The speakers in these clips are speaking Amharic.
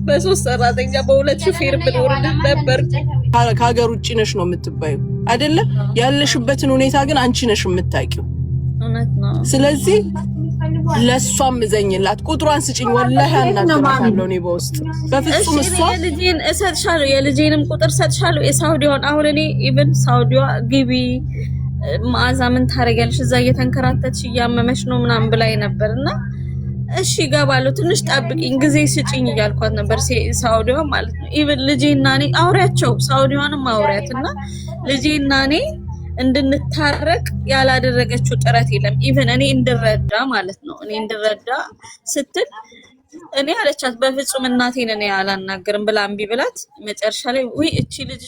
በሶስት ሰራተኛ በሁለት ሹፌር ብኖር ነበር። ከሀገር ውጭ ነሽ ነው የምትባዩ አይደለ? ያለሽበትን ሁኔታ ግን አንቺ ነሽ የምታውቂው። ስለዚህ ለሷም ዘኝላት ቁጥሯን ስጪኝ። ወላሂ አናግራታለሁ እኔ በውስጥ በፍጹም እሷ የልጄን እሰጥሻለሁ፣ የልጄንም ቁጥር እሰጥሻለሁ። የሳውዲውን አሁን እኔ ኢቭን ሳውዲዋ ግቢ መዓዛ ምን ታደርጊያለሽ እዛ እየተንከራተትሽ እያመመሽ ነው ምናምን ብላኝ ነበርና እሺ እገባለሁ ትንሽ ጠብቂኝ ጊዜ ስጪኝ እያልኳት ነበር። ሳውዲዋ ማለት ነው። ኢቭን ልጄና እኔ አውሪያቸው ሳውዲዋንም አውሪያትና ልጄና እኔ እንድንታረቅ ያላደረገችው ጥረት የለም። ኢቭን እኔ እንድረዳ ማለት ነው እኔ እንድረዳ ስትል እኔ አለቻት በፍጹም እናቴን እኔ አላናገርም ብላ እምቢ ብላት መጨረሻ ላይ ወይ እቺ ልጅ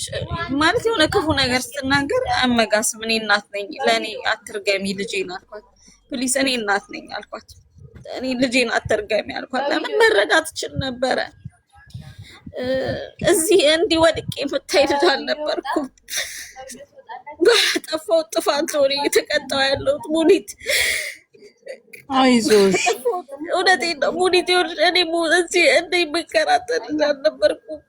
ማለት የሆነ ክፉ ነገር ስትናገር አመጋስም እኔ እናት ነኝ ለኔ አትርገሚ ልጄን አልኳት። ፕሊስ እኔ እናት ነኝ አልኳት። እኔ ልጄን አትርገሚ አልኳት። ለምን መረዳት ትችል ነበረ። እዚህ እንዲህ ወድቄ የምታይ ልጅ አልነበርኩም። ባጠፋው ጥፋት ነው እየተቀጣሁ ያለሁት። ሙኒት አይዞሽ እውነቴን ነው ሙኒት። እኔ እዚህ እንደ የምከራተት ልጅ አልነበርኩም።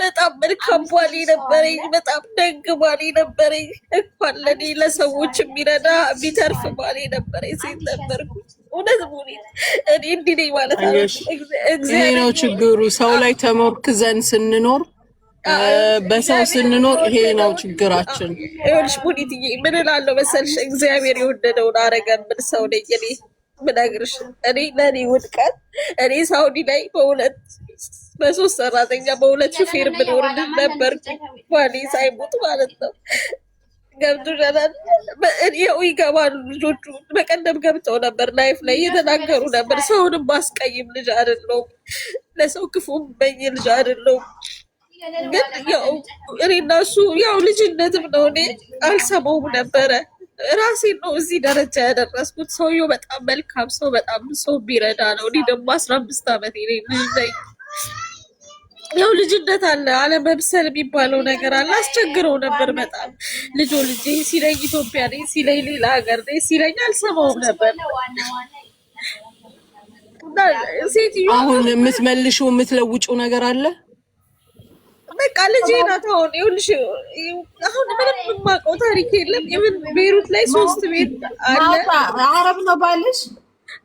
በጣም መልካም ባሌ ነበረኝ፣ በጣም ደግ ባሌ ነበረኝ። እንኳን ለእኔ ለሰዎች የሚረዳ የሚተርፍ ባሌ ነበረኝ። ሴት ነበርኩ። እውነት ሙኒት እኔ እንዲህ ነኝ ማለት ነው። ይሄ ነው ችግሩ። ሰው ላይ ተሞርክዘን ስንኖር በሰው ስንኖር ይሄ ነው ችግራችን። ይኸውልሽ ሙኒትዬ ምን እላለሁ መሰልሽ፣ እግዚአብሔር የወደደውን አረገን። ምን ሰው ነኝ እኔ ብነግርሽ፣ እኔ ለእኔ ውድቀት እኔ ሳውዲ ላይ በሶስት ሰራተኛ በሁለት ሹፌር ብኖር ነበር ባሌ ሳይሞት ማለት ነው። ገብቶሻል? ይኸው ይገባሉ ልጆቹ። በቀደም ገብተው ነበር ላይፍ ላይ እየተናገሩ ነበር። ሰውንም ማስቀይም ልጅ አይደለሁም፣ ለሰው ክፉ በኝ ልጅ አይደለሁም። ግን ያው እኔ እና እሱ ያው ልጅነትም ነው። እኔ አልሰማውም ነበረ። ራሴን ነው እዚህ ደረጃ ያደረስኩት። ሰውየው በጣም መልካም ሰው፣ በጣም ሰው ቢረዳ ነው። እኔ ደግሞ 15 ዓመት ነኝ። ያው ልጅነት አለ፣ አለመብሰል የሚባለው ነገር አለ። አስቸግረው ነበር በጣም ልጆ ልጄ ሲለኝ ኢትዮጵያ ነኝ ሲለኝ ሌላ ሀገር ነኝ ሲለኝ አልሰማውም ነበር። ሴትዮ አሁን የምትመልሺው የምትለውጪው ነገር አለ። በቃ ልጄ ናት። አሁን ይኸውልሽ አሁን ምንም የማውቀው ታሪክ የለም። የምን ቤሩት ላይ 3 ቤት አለ። አረብ ነው ባልሽ?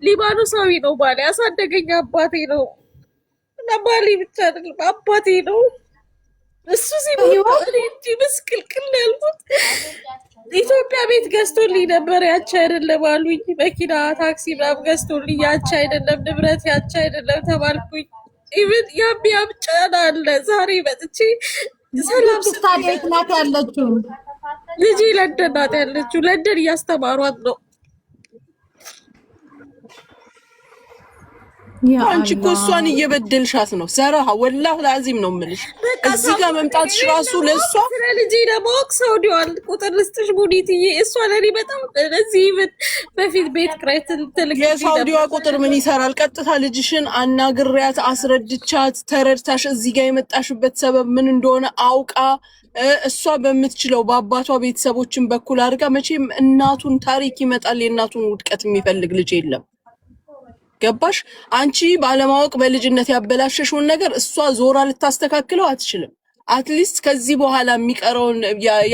ሊባኖሳዊ ነው ባሌ። ያሳደገኝ አባቴ ነው። እና ባሌ ብቻ አይደለም አባቴ ነው። እሱ ሲሞት እኔ እንዲህ ምስቅልቅል ያልኩት። ኢትዮጵያ ቤት ገዝቶልኝ ነበር። ያቺ አይደለም አሉኝ። መኪና ታክሲ ምናምን ገዝቶልኝ ያቺ አይደለም ንብረት ያቺ አይደለም ተባልኩኝ። ኢቭን ያም ጫና አለ። ዛሬ መጥቼ ሰላም ስታዴት ናት ያለችው ልጄ ለንደን ናት ያለችው። ለንደን እያስተማሯት ነው። አንቺ እኮ እሷን እየበደልሻት ነው። ሰራሃ ወላሂ ላዚም ነው የምልሽ። እዚህ ጋር መምጣትሽ ራሱ ለእሷ ስለ ልጄ ለማወቅ ሳውዲዋን ቁጥር ልስጥሽ ሙኒትዬ። እሷ ለእኔ በጣም እዚህ በፊት ቤት ክራይ ትልቅ የሳውዲዋ ቁጥር ምን ይሰራል? ቀጥታ ልጅሽን አናግሪያት፣ አስረድቻት፣ ተረድታሽ እዚህ ጋር የመጣሽበት ሰበብ ምን እንደሆነ አውቃ እሷ በምትችለው በአባቷ ቤተሰቦችን በኩል አድርጋ። መቼም እናቱን ታሪክ ይመጣል። የእናቱን ውድቀት የሚፈልግ ልጅ የለም። ገባሽ? አንቺ ባለማወቅ በልጅነት ያበላሸሽውን ነገር እሷ ዞራ ልታስተካክለው አትችልም። አትሊስት ከዚህ በኋላ የሚቀረውን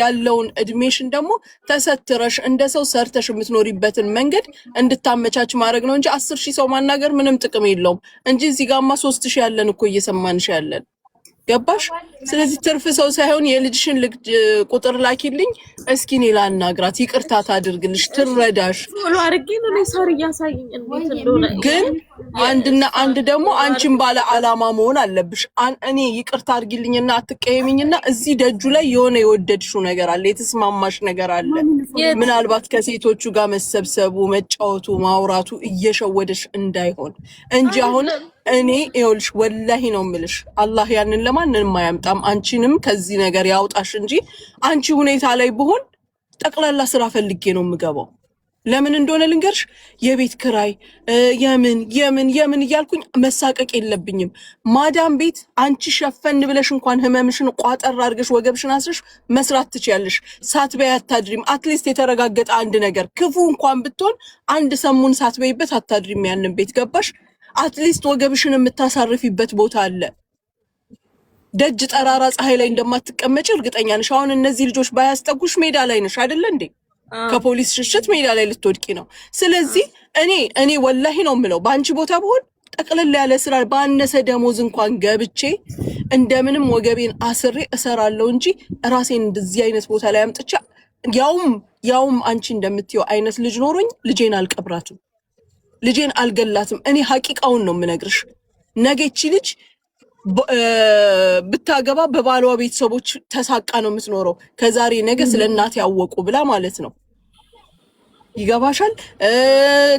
ያለውን እድሜሽን ደግሞ ተሰትረሽ እንደ ሰው ሰርተሽ የምትኖሪበትን መንገድ እንድታመቻች ማድረግ ነው እንጂ 10,000 ሰው ማናገር ምንም ጥቅም የለውም እንጂ እዚህ ጋማ 3,000 ያለን እኮ እየሰማንሽ ያለን። ገባሽ? ስለዚህ ትርፍ ሰው ሳይሆን የልጅሽን ቁጥር ላኪልኝ እስኪ እኔ ላናግራት፣ ይቅርታ ታድርግልሽ፣ ትረዳሽ። ፎሎ አድርጌ ነው ለሳር እያሳየኝ እንዴት እንደሆነ። ግን አንድ ደግሞ አንቺን ባለ አላማ መሆን አለብሽ። እኔ ይቅርታ አድርጊልኝና አትቀየሚኝና እዚህ ደጁ ላይ የሆነ የወደድሽው ነገር አለ፣ የተስማማሽ ነገር አለ። ምናልባት ከሴቶቹ ጋር መሰብሰቡ፣ መጫወቱ፣ ማውራቱ እየሸወደሽ እንዳይሆን እንጂ አሁን እኔ ይኸውልሽ ወላሂ ነው የምልሽ፣ አላህ ያንን ለማንንም አያምጣም። አንቺንም ከዚህ ነገር ያውጣሽ እንጂ አንቺ ሁኔታ ላይ ብሆን ጠቅላላ ስራ ፈልጌ ነው የምገባው። ለምን እንደሆነ ልንገርሽ፣ የቤት ክራይ የምን እያልኩኝ መሳቀቅ የለብኝም። ማዳም ቤት አንቺ ሸፈን ብለሽ እንኳን ህመምሽን ቋጠር አድርገሽ ወገብሽን አስረሽ መስራት ትችያለሽ። ሳትበይ አታድሪም። አትሊስት የተረጋገጠ አንድ ነገር ክፉ እንኳን ብትሆን አንድ ሰሙን ሳትበይበት አታድሪም ያንን ቤት። ገባሽ? አትሊስት ወገብሽን የምታሳርፊበት ቦታ አለ። ደጅ ጠራራ ፀሐይ ላይ እንደማትቀመጭ እርግጠኛ ነሽ። አሁን እነዚህ ልጆች ባያስጠጉሽ ሜዳ ላይ ነሽ አይደለ እንዴ? ከፖሊስ ሽሽት ሜዳ ላይ ልትወድቂ ነው። ስለዚህ እኔ ወላሂ ነው የምለው በአንቺ ቦታ ብሆን ጠቅልል ያለ ስራ ባነሰ ደሞዝ እንኳን ገብቼ እንደምንም ወገቤን አስሬ እሰራለሁ እንጂ ራሴን እንደዚህ አይነት ቦታ ላይ አምጥቻ ያውም አንቺ እንደምትየው አይነት ልጅ ኖሮኝ ልጄን አልቀብራትም፣ ልጄን አልገላትም። እኔ ሐቂቃውን ነው የምነግርሽ። ነገቺ ልጅ ብታገባ በባሏ ቤተሰቦች ተሳቃ ነው የምትኖረው። ከዛሬ ነገ ስለ እናቴ ያወቁ ብላ ማለት ነው። ይገባሻል?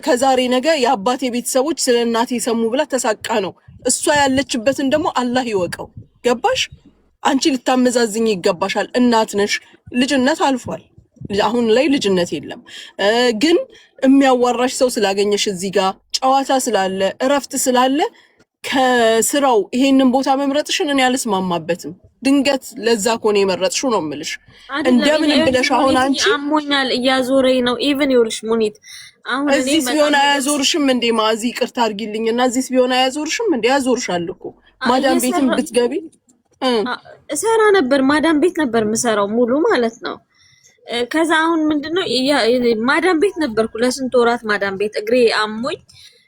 ከዛሬ ነገ የአባቴ ቤተሰቦች ስለ እናቴ ሰሙ ብላ ተሳቃ ነው። እሷ ያለችበትን ደግሞ አላህ ይወቀው። ገባሽ? አንቺ ልታመዛዝኝ ይገባሻል። እናት ነሽ። ልጅነት አልፏል። አሁን ላይ ልጅነት የለም። ግን የሚያዋራሽ ሰው ስላገኘሽ እዚህ ጋር ጨዋታ ስላለ እረፍት ስላለ ከስራው ይሄንን ቦታ መምረጥሽን እኔ አልስማማበትም። ድንገት ለዛ ኮኔ የመረጥሽው ነው የምልሽ። እንደምን ብለሽ አሁን አንቺ አሞኛል እያዞረኝ ነው ኢቭን ይኸውልሽ ሙኒት አሁን እዚህ ቢሆን አያዞርሽም እንዴ? ማዚ ይቅርታ አድርጊልኝና እዚህ ቢሆን አያዞርሽም እንዴ? ያዞርሻል እኮ ማዳም ቤትም ብትገቢ እሰራ ነበር። ማዳም ቤት ነበር የምሰራው ሙሉ ማለት ነው። ከዛ አሁን ምንድነው ማዳም ቤት ነበርኩ ለስንት ወራት ማዳም ቤት እግሬ አሞኝ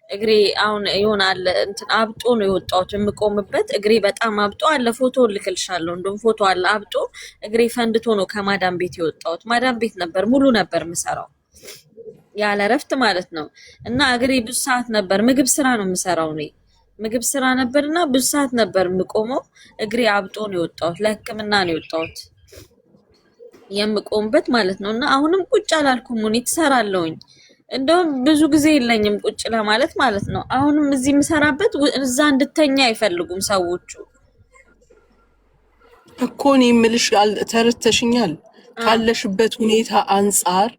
እግሬ አሁን ይሆናል እንትን አብጦ ነው የወጣሁት። የምቆምበት እግሬ በጣም አብጦ አለ። ፎቶ ልክልሻለሁ። እንደውም ፎቶ አለ። አብጦ እግሬ ፈንድቶ ነው ከማዳም ቤት የወጣሁት። ማዳም ቤት ነበር ሙሉ ነበር የምሰራው ያለ እረፍት ማለት ነው። እና እግሬ ብዙ ሰዓት ነበር ምግብ ስራ ነው የምሰራው እኔ ምግብ ስራ ነበርና ብዙ ሰዓት ነበር የምቆመው። እግሬ አብጦ ነው የወጣሁት። ለሕክምና ነው የወጣሁት የምቆምበት ማለት ነው። እና አሁንም ቁጭ አላልኩም። እኔ ትሰራለሁኝ እንደውም ብዙ ጊዜ የለኝም ቁጭ ለማለት ማለት ነው። አሁንም እዚህ የምሰራበት እዛ እንድተኛ አይፈልጉም ሰዎቹ እኮ። እኔ የምልሽ ተረተሽኛል ካለሽበት ሁኔታ አንጻር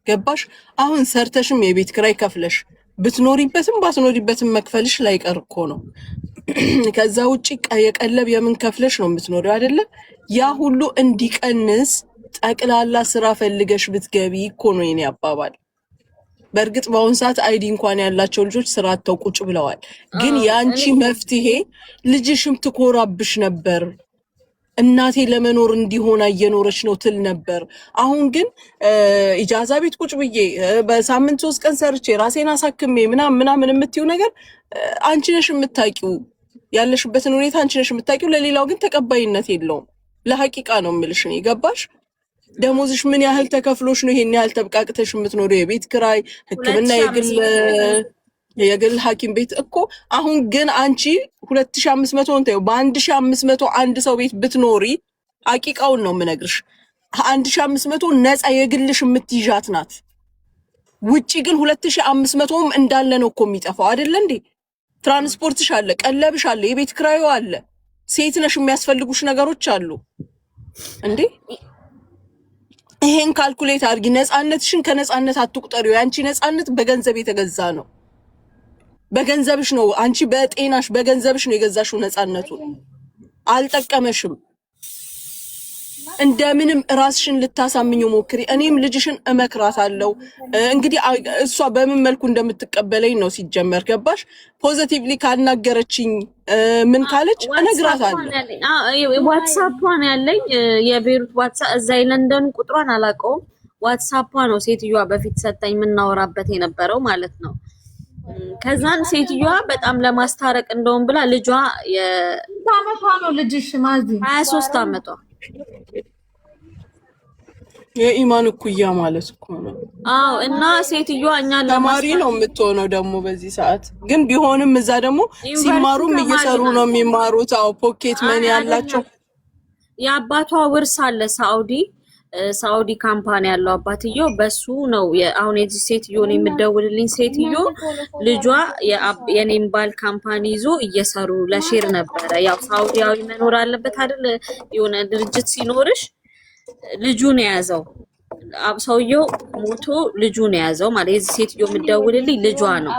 ገባሽ? አሁን ሰርተሽም የቤት ኪራይ ከፍለሽ ብትኖሪበትም ባትኖሪበትም መክፈልሽ ላይቀር እኮ ነው። ከዛ ውጪ የቀለብ የምን ከፍለሽ ነው የምትኖሪው አይደለ? ያ ሁሉ እንዲቀንስ ጠቅላላ ስራ ፈልገሽ ብትገቢ እኮ ነው የኔ አባባል። በእርግጥ በአሁን ሰዓት አይዲ እንኳን ያላቸው ልጆች ስራ አጥተው ቁጭ ብለዋል። ግን ያንቺ መፍትሄ ልጅሽም ትኮራብሽ ነበር። እናቴ ለመኖር እንዲሆን እየኖረች ነው ትል ነበር። አሁን ግን ኢጃዛ ቤት ቁጭ ብዬ በሳምንት 3 ቀን ሰርቼ ራሴን አሳክሜ ምናምን የምትይው ነገር አንቺ ነሽ የምታውቂው። ያለሽበትን ሁኔታ አንቺ ነሽ የምታውቂው። ለሌላው ግን ተቀባይነት የለውም። ለሐቂቃ ነው የምልሽ ነው። ገባሽ? ደሞዝሽ ምን ያህል ተከፍሎሽ ነው ይሄን ያህል ተብቃቅተሽ የምትኖሪው? የቤት ኪራይ፣ ሕክምና፣ የግል ሐኪም ቤት እኮ። አሁን ግን አንቺ 2500 እንተው በ1500 አንድ ሰው ቤት ብትኖሪ ሐቂቃውን ነው የምነግርሽ 1500 ነፃ የግልሽ የምትይዣት ናት። ውጪ ግን 2500ም እንዳለ ነው እኮ የሚጠፋው አይደለ እንዴ? ትራንስፖርትሽ አለ፣ ቀለብሽ አለ፣ የቤት ኪራዩ አለ። ሴት ነሽ የሚያስፈልጉሽ ነገሮች አሉ እንዴ? ይሄን ካልኩሌት አድርጊ። ነፃነትሽን ከነፃነት አትቁጠሪው። ያንቺ ነፃነት በገንዘብ የተገዛ ነው። በገንዘብሽ ነው አንቺ በጤናሽ በገንዘብሽ ነው የገዛሽው ነፃነቱን። አልጠቀመሽም። እንደምንም ራስሽን ልታሳምኚው ሞክሪ። እኔም ልጅሽን እመክራታለሁ። እንግዲህ እሷ በምን መልኩ እንደምትቀበለኝ ነው ሲጀመር። ገባሽ? ፖዚቲቭሊ ካናገረችኝ ምን ካለች እነግራታለሁ። ዋትስአፕ ነው ያለኝ የቤሩት ዋትስአፕ። እዛ የለንደን ቁጥሯን አላውቀውም። ዋትስአፕ ነው ሴትዮዋ በፊት ሰጣኝ የምናወራበት የነበረው ማለት ነው። ከዛን ሴትዮዋ በጣም ለማስታረቅ እንደውም ብላ ልጇ አመቷ ነው ልጅሽ ማዚ 23 አመቷ የኢማን እኩያ ማለት እኮ ነው። አዎ። እና ሴትዮዋ እኛ ተማሪ ነው የምትሆነው ደግሞ በዚህ ሰዓት። ግን ቢሆንም እዛ ደግሞ ሲማሩም እየሰሩ ነው የሚማሩት። አዎ ፖኬት መኒ ያላቸው። የአባቷ ውርስ አለ ሳውዲ ካምፓኒ ያለው አባትየው በሱ ነው። አሁን የዚህ ሴትዮ ነው የምደውልልኝ ሴትዮ ልጇ የኔም ባል ካምፓኒ ይዞ እየሰሩ ለሼር ነበረ። ያው ሳውዲያዊ መኖር አለበት አይደል? የሆነ ድርጅት ሲኖርሽ ልጁን የያዘው ሰውየው ሞቶ ልጁን የያዘው ማለት የዚህ ሴትዮ የምደውልልኝ ልጇ ነው።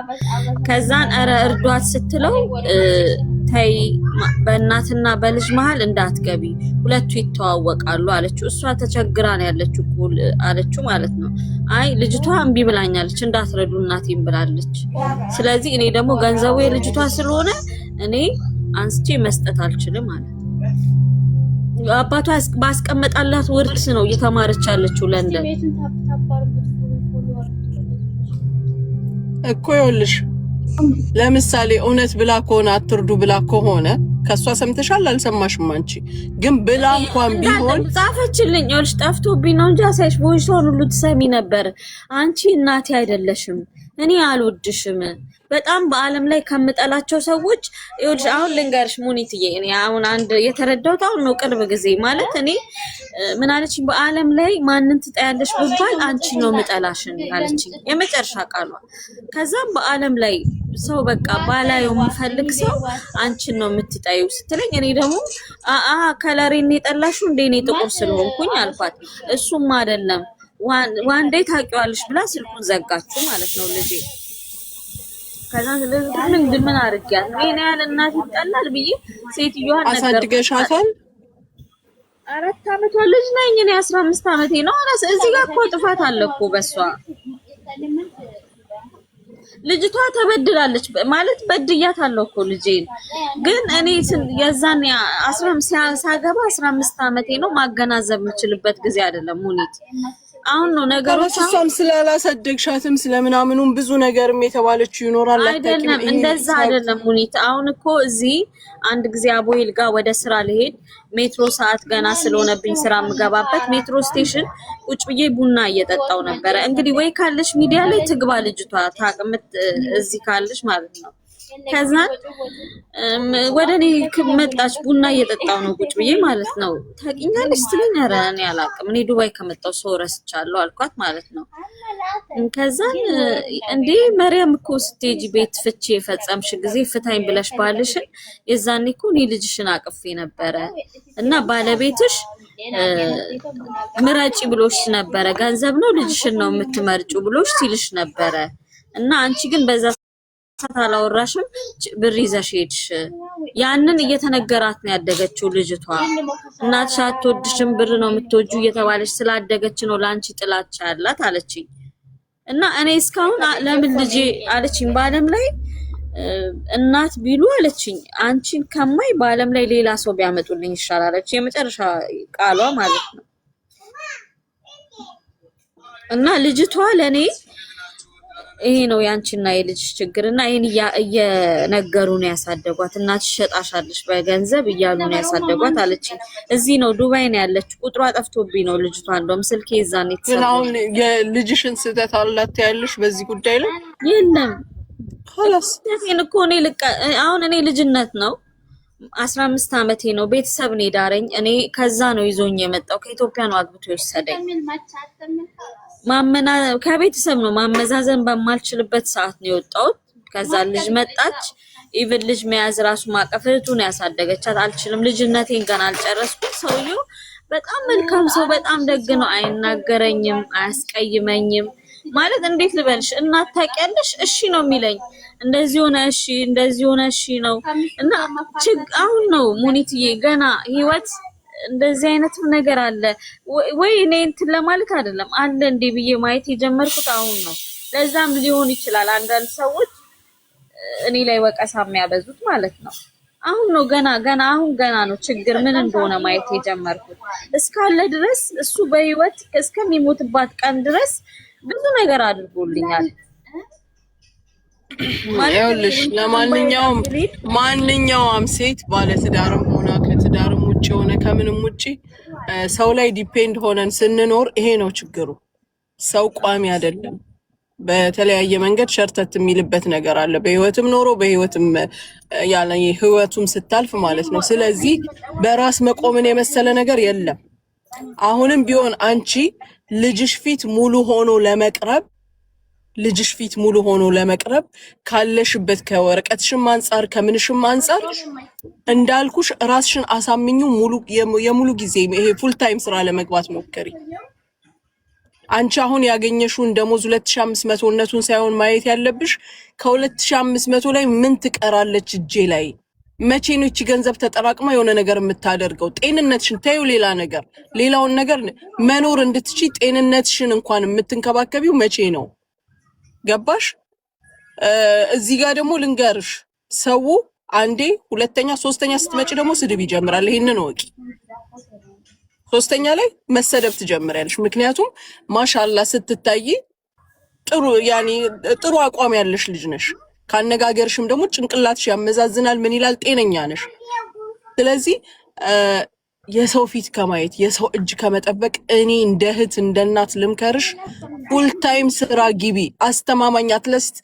ከዛን ኧረ እርዷት ስትለው ተይ በእናትና በልጅ መሃል እንዳትገቢ ሁለቱ ይተዋወቃሉ አለችው። እሷ ተቸግራ ነው ያለችው አለችው ማለት ነው። አይ ልጅቷ እምቢ ብላኛለች እንዳትረዱ እናቴን ብላለች። ስለዚህ እኔ ደግሞ ገንዘቡ የልጅቷ ስለሆነ እኔ አንስቼ መስጠት አልችልም አለ። አባቷ ባስቀመጣላት ውርስ ነው እየተማረች ያለችው ለንደን እኮ። ይኸውልሽ ለምሳሌ እውነት ብላ ከሆነ አትርዱ ብላ ከሆነ ከሷ ሰምተሻል አልሰማሽም? አንቺ ግን ብላ እንኳን ቢሆን ጻፈችልኝ። ይኸውልሽ ጠፍቶብኝ ነው እንጂ አሳይሽ ቮይሱን ሁሉ ትሰሚ ነበር። አንቺ እናቴ አይደለሽም፣ እኔ አልወድሽም። በጣም በአለም ላይ ከምጠላቸው ሰዎች ይኸውልሽ አሁን ልንገርሽ ሙኒትዬ፣ እኔ አሁን አንድ የተረዳሁት አሁን ነው ቅርብ ጊዜ ማለት እኔ ምን አለችኝ፣ በአለም ላይ ማንን ትጠያለሽ ብባል አንቺ ነው ምጠላሽን አለችኝ፣ የመጨረሻ ቃሏ። ከዛም በአለም ላይ ሰው በቃ ባላየው የምፈልግ ሰው አንቺን ነው የምትጠዩ ስትለኝ እኔ ደግሞ ከለሬን የጠላሽው እንደ እኔ ጥቁር ስለሆንኩኝ አልኳት። እሱም አይደለም ዋንዴ ታውቂዋለሽ ብላ ስልኩን ዘጋችሁ ማለት ነው ልጄ። ከዛ ስለዚህ ምን አድርጊያት ነው እኔ ያለ እናት ይጣላል ብዬ ሴትዮዋን ነገር አሳድገሻታል? 4 አመቷ ልጅ ነኝ እኔ 15 አመቴ ነው። አላስ እዚህ ጋር እኮ ጥፋት አለ እኮ በሷ። ልጅቷ ተበድላለች ማለት በድያታለሁ እኮ ልጄን። ግን እኔ የዛን 15 ሳገባ 15 አመቴ ነው። ማገናዘብ የምችልበት ጊዜ አይደለም ሙኒት። አሁን ነው ነገሮች እሷም ስላላሳደግሻትም ስለምናምኑም ብዙ ነገርም የተባለችው ይኖራል። አይደለም እንደዛ አይደለም ሙኒት። አሁን እኮ እዚህ አንድ ጊዜ አቦይል ጋር ወደ ስራ ልሄድ ሜትሮ ሰዓት ገና ስለሆነብኝ ስራ የምገባበት ሜትሮ ስቴሽን ቁጭ ብዬ ቡና እየጠጣው ነበረ። እንግዲህ ወይ ካለሽ ሚዲያ ላይ ትግባ ልጅቷ ታቅምት እዚህ ካለሽ ማለት ነው። ከዛ ወደ እኔ መጣች። ቡና እየጠጣው ነው ቁጭ ብዬ ማለት ነው። ታውቂኛለሽ ስትለኝ ኧረ እኔ አላውቅም እኔ ዱባይ ከመጣሁ ሰው ረስቻለሁ አልኳት ማለት ነው። ከዛ እንዴ መርያም እኮ ስትሄጂ ቤት ፍቺ የፈጸምሽ ጊዜ ፍታኝ ብለሽ ባልሽን የዛኔ እኮ እኔ ልጅሽን አቅፌ ነበረ እና ባለቤትሽ ምረጪ ብሎሽ ነበረ። ገንዘብ ነው ልጅሽን ነው የምትመርጩ ብሎሽ ሲልሽ ነበረ እና አንቺ ግን በዛ አላወራሽም ብር ይዘሽ ሄድሽ። ያንን እየተነገራት ነው ያደገችው ልጅቷ። እናትሽ አትወድሽም ብር ነው የምትወጁ እየተባለች ስላደገች ነው ላንቺ ጥላቻ ያላት አለችኝ። እና እኔ እስካሁን ለምን ልጄ አለችኝ በአለም ላይ እናት ቢሉ አለችኝ አንቺን ከማይ በአለም ላይ ሌላ ሰው ቢያመጡልኝ ይሻላል አለች። የመጨረሻ ቃሏ ማለት ነው። እና ልጅቷ ለኔ ይሄ ነው ያንቺና የልጅ ችግርና ይሄን እየነገሩ ነው ያሳደጓት። እናትሽ ሸጣሻለሽ በገንዘብ እያሉ ነው ያሳደጓት አለችኝ። እዚህ ነው ዱባይ ነው ያለች። ቁጥሯ ጠፍቶብኝ ነው ልጅቷ። እንደውም ስልኬ ይዛኔ ተሰጠኝ። አሁን የልጅሽን ስህተት አላት ያለሽ በዚህ ጉዳይ ላይ የለም። خلاص እኔ እኮ አሁን እኔ ልጅነት ነው 15 አመቴ ነው። ቤተሰብ ነው ዳረኝ። እኔ ከዛ ነው ይዞኝ የመጣው። ከኢትዮጵያ ነው አግብቶ የወሰደኝ። ከቤተሰብ ነው ማመዛዘን በማልችልበት ሰዓት ነው የወጣሁት። ከዛ ልጅ መጣች። ኢቭን ልጅ መያዝ ራሱ ማቀፍ እህቱን ያሳደገቻት አልችልም። ልጅነቴን ገና አልጨረስኩም። ሰውየው በጣም መልካም ሰው፣ በጣም ደግ ነው። አይናገረኝም፣ አያስቀይመኝም። ማለት እንዴት ልበልሽ እናት ታውቂያለሽ እሺ ነው የሚለኝ። እንደዚህ ሆነ እሺ፣ እንደዚህ ሆነ እሺ ነው። እና አሁን ነው ሙኒትዬ ገና ህይወት እንደዚህ አይነት ነገር አለ ወይ እኔ እንትን ለማለት አይደለም አለ እንዴ ብዬ ማየት የጀመርኩት አሁን ነው። ለዛም ሊሆን ይችላል አንዳንድ ሰዎች እኔ ላይ ወቀሳ የሚያበዙት ማለት ነው። አሁን ነው ገና ነው ችግር ምን እንደሆነ ማየት የጀመርኩት። እስካለ ድረስ እሱ በህይወት እስከሚሞትባት ቀን ድረስ ብዙ ነገር አድርጎልኛል። ይኸውልሽ ማንኛውም ሴት ባለትዳርም ሆና ከትዳርም ውጭ ሆነ ከምንም ውጭ ሰው ላይ ዲፔንድ ሆነን ስንኖር ይሄ ነው ችግሩ። ሰው ቋሚ አይደለም። በተለያየ መንገድ ሸርተት የሚልበት ነገር አለ። በህይወትም ኖሮ በህይወትም ያለ ህይወቱም ስታልፍ ማለት ነው። ስለዚህ በራስ መቆምን የመሰለ ነገር የለም። አሁንም ቢሆን አንቺ ልጅሽ ፊት ሙሉ ሆኖ ለመቅረብ ካለሽበት ከወረቀትሽም አንጻር ከምንሽም አንጻር እንዳልኩሽ ራስሽን አሳምኙ። የሙሉ ጊዜ ይሄ ፉል ታይም ስራ ለመግባት ሞከሪ። አንቺ አሁን ያገኘሽውን ደሞዝ 2500ነቱን ሳይሆን ማየት ያለብሽ ከ2500 ላይ ምን ትቀራለች እጄ ላይ መቼ ነው እቺ ገንዘብ ተጠራቅማ የሆነ ነገር የምታደርገው? ጤንነትሽን ታዩ፣ ሌላ ነገር ሌላውን ነገር መኖር እንድትቺ ጤንነትሽን እንኳን የምትንከባከቢው መቼ ነው? ገባሽ? እዚህ ጋር ደግሞ ልንገርሽ፣ ሰው አንዴ ሁለተኛ ሶስተኛ ስትመጪ ደግሞ ስድብ ይጀምራል። ይሄንን ወቂ። ሶስተኛ ላይ መሰደብ ትጀምሪያለሽ። ምክንያቱም ማሻአላ ስትታይ ጥሩ ያኒ ጥሩ አቋም ያለሽ ልጅ ነሽ። ካነጋገርሽም ደግሞ ጭንቅላትሽ ያመዛዝናል። ምን ይላል? ጤነኛ ነሽ። ስለዚህ የሰው ፊት ከማየት የሰው እጅ ከመጠበቅ እኔ እንደ እህት እንደ እናት ልምከርሽ፣ ፉል ታይም ስራ ግቢ። አስተማማኝ አትለስት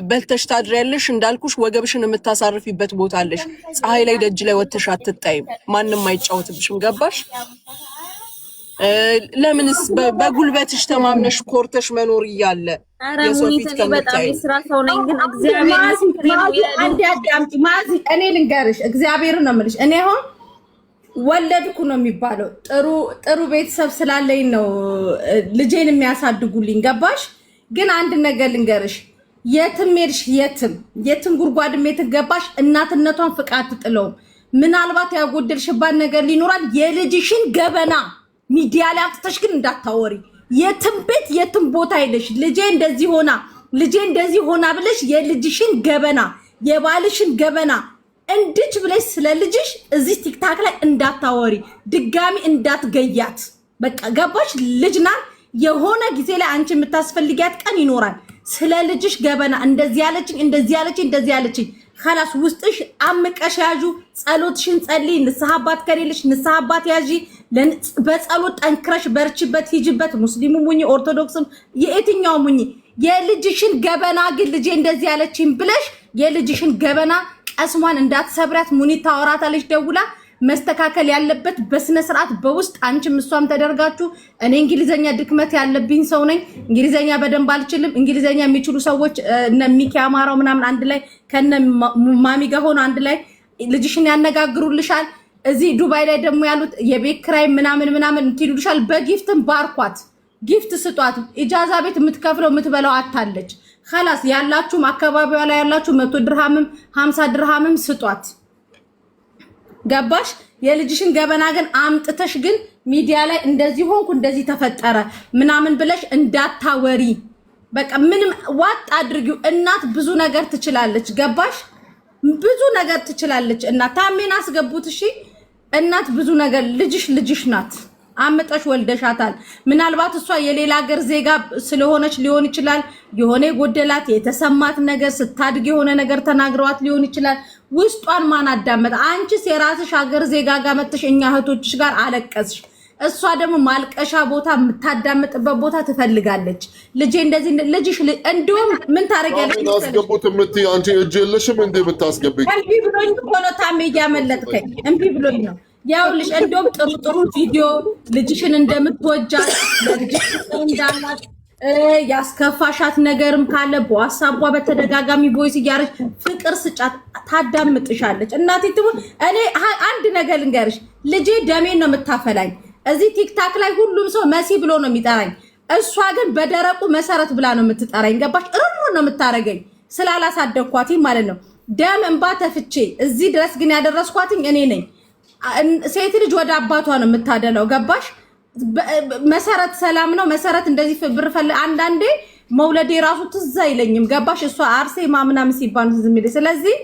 በልተሽ ታድሪያለሽ። እንዳልኩሽ ወገብሽን የምታሳርፊበት ቦታ አለሽ። ፀሐይ ላይ ደጅ ላይ ወጥተሽ አትጣይም። ማንም አይጫወትብሽም። ገባሽ? ለምንስ በጉልበትሽ ተማምነሽ ኮርተሽ መኖር እያለ የሰው ፊት ከመታይ እኔ ልንገርሽ፣ እግዚአብሔር ነው የምልሽ። እኔ አሁን ወለድኩ ነው የሚባለው። ጥሩ ቤተሰብ ስላለኝ ነው ልጄን የሚያሳድጉልኝ። ገባሽ? ግን አንድ ነገር ልንገርሽ፣ የትም ሄድሽ የትም ጉድጓድም የትገባሽ እናትነቷን ፍቃድ ትጥለውም። ምናልባት ያጎደልሽባት ነገር ሊኖራል። የልጅሽን ገበና ሚዲያ ላይ አጥተሽ ግን እንዳታወሪ። የትም ቤት የትም ቦታ ሄደሽ ልጄ እንደዚህ ሆና ብለሽ የልጅሽን ገበና የባልሽን ገበና እንድች ብለሽ ስለ ልጅሽ እዚህ ቲክታክ ላይ እንዳታወሪ፣ ድጋሚ እንዳትገያት። በቃ ገባሽ? ልጅ ናት። የሆነ ጊዜ ላይ አንቺ የምታስፈልጊያት ቀን ይኖራል። ስለ ልጅሽ ገበና እንደዚህ ያለችኝ خلاص ውስጥሽ አምቀሽ ያዡ። ጸሎትሽን ጸልይ። ንስሐ አባት ከሌለሽ ንስሐ አባት ያዢ። በጸሎት ጠንክረሽ በርችበት፣ ሂጅበት። ሙስሊሙም ሁኚ ኦርቶዶክስም የየትኛውም ሁኚ። የልጅሽን ገበና ግን ልጄ እንደዚህ ያለችኝ ብለሽ የልጅሽን ገበና ቀስሟን እንዳትሰብራት። ሙኒት ታወራታለች ደውላ። መስተካከል ያለበት በስነ ስርዓት በውስጥ አንቺም እሷም ተደርጋችሁ። እኔ እንግሊዘኛ ድክመት ያለብኝ ሰው ነኝ። እንግሊዘኛ በደንብ አልችልም። እንግሊዘኛ የሚችሉ ሰዎች እነ ሚኪ አማራው ምናምን አንድ ላይ ከነ ማሚ ጋር ሆኖ አንድ ላይ ልጅሽን ያነጋግሩልሻል። እዚህ ዱባይ ላይ ደግሞ ያሉት የቤት ኪራይ ምናምን እንትይሉልሻል። በጊፍትም ባርኳት፣ ጊፍት ስጧት። ኢጃዛ ቤት የምትከፍለው የምትበላው አታለች። خلاص ያላችሁም አካባቢዋ ላይ ያላችሁ 100 ድርሃምም 50 ድርሃምም ስጧት። ገባሽ? የልጅሽን ገበና ግን አምጥተሽ ግን ሚዲያ ላይ እንደዚህ ሆንኩ እንደዚህ ተፈጠረ ምናምን ብለሽ እንዳታወሪ። በቃ ምንም ዋጥ አድርጊው። እናት ብዙ ነገር ትችላለች። ገባሽ? ብዙ ነገር ትችላለች። እናት ታሜን አስገቡት። እሺ እናት ብዙ ነገር ልጅሽ ናት። አመጣሽ ወልደሻታል። ምናልባት እሷ የሌላ ሀገር ዜጋ ስለሆነች ሊሆን ይችላል የሆነ ጎደላት የተሰማት ነገር ስታድግ የሆነ ነገር ተናግረዋት ሊሆን ይችላል። ውስጧን ማን አዳመጣ? አንቺስ የራስሽ ሀገር ዜጋ ጋር መጥተሽ እኛ እህቶችሽ ጋር አለቀስሽ። እሷ ደግሞ ማልቀሻ ቦታ የምታዳምጥበት ቦታ ትፈልጋለች። ልጄ እንደዚህ ልጅሽ እንደውም ምን ታረጋለች? አስገቡት እምትይ አንቺ እጅ የለሽም እንዴ ብታስገብኝ? እምቢ ብሎኝ ሆኖ ታሜ እያመለጥከኝ እምቢ ብሎኝ ነው። ያውልሽ እንደውም ጥሩ ቪዲዮ ልጅሽን እንደምትወጃት ለልጅሽ እንዳላት ያስከፋሻት ነገርም ካለ በዋትስአፕ በተደጋጋሚ ቮይስ እያረች ፍቅር ስጫት ታዳምጥሻለች። እናቴ ትሙት። እኔ አንድ ነገር ልንገርሽ፣ ልጄ ደሜን ነው የምታፈላኝ። እዚህ ቲክታክ ላይ ሁሉም ሰው መሲ ብሎ ነው የሚጠራኝ። እሷ ግን በደረቁ መሰረት ብላ ነው የምትጠራኝ። ገባሽ? እርሩ ነው የምታረገኝ ስላላሳደግኳትኝ ማለት ነው። ደም እንባ ተፍቼ እዚህ ድረስ ግን ያደረስኳትኝ እኔ ነኝ። ሴት ልጅ ወደ አባቷ ነው የምታደለው። ገባሽ? መሰረት ሰላም ነው። መሰረት እንደዚህ ብር አንዳንዴ መውለዴ ራሱ ትዝ አይለኝም። ገባሽ? እሷ አርሴማ ምናምን ሲባል ዝም ይል። ስለዚህ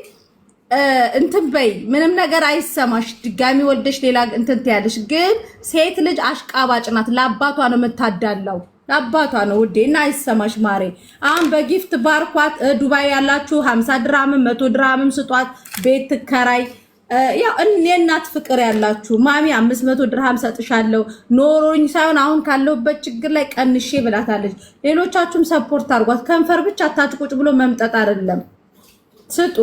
እንትን በይ፣ ምንም ነገር አይሰማሽ። ድጋሚ ወልደሽ ሌላ እንትን ትያለሽ። ግን ሴት ልጅ አሽቃባጭ ናት። ለአባቷ ነው የምታዳለው፣ ለአባቷ ነው ውዴ። እና አይሰማሽ ማሬ። አሁን በጊፍት ባርኳት። ዱባይ ያላችሁ 50 ድርሃምም 100 ድርሃምም ስጧት። ቤት ትከራይ። ያው እናት ፍቅር ያላችሁ ማሚ 500 ድርሃም ሰጥሻለሁ ኖሮኝ ሳይሆን አሁን ካለውበት ችግር ላይ ቀንሼ ብላታለች። ሌሎቻችሁም ሰፖርት አድርጓት። ከንፈር ብቻ አታጭቁጭ ብሎ መምጠጥ አይደለም። ስጡ።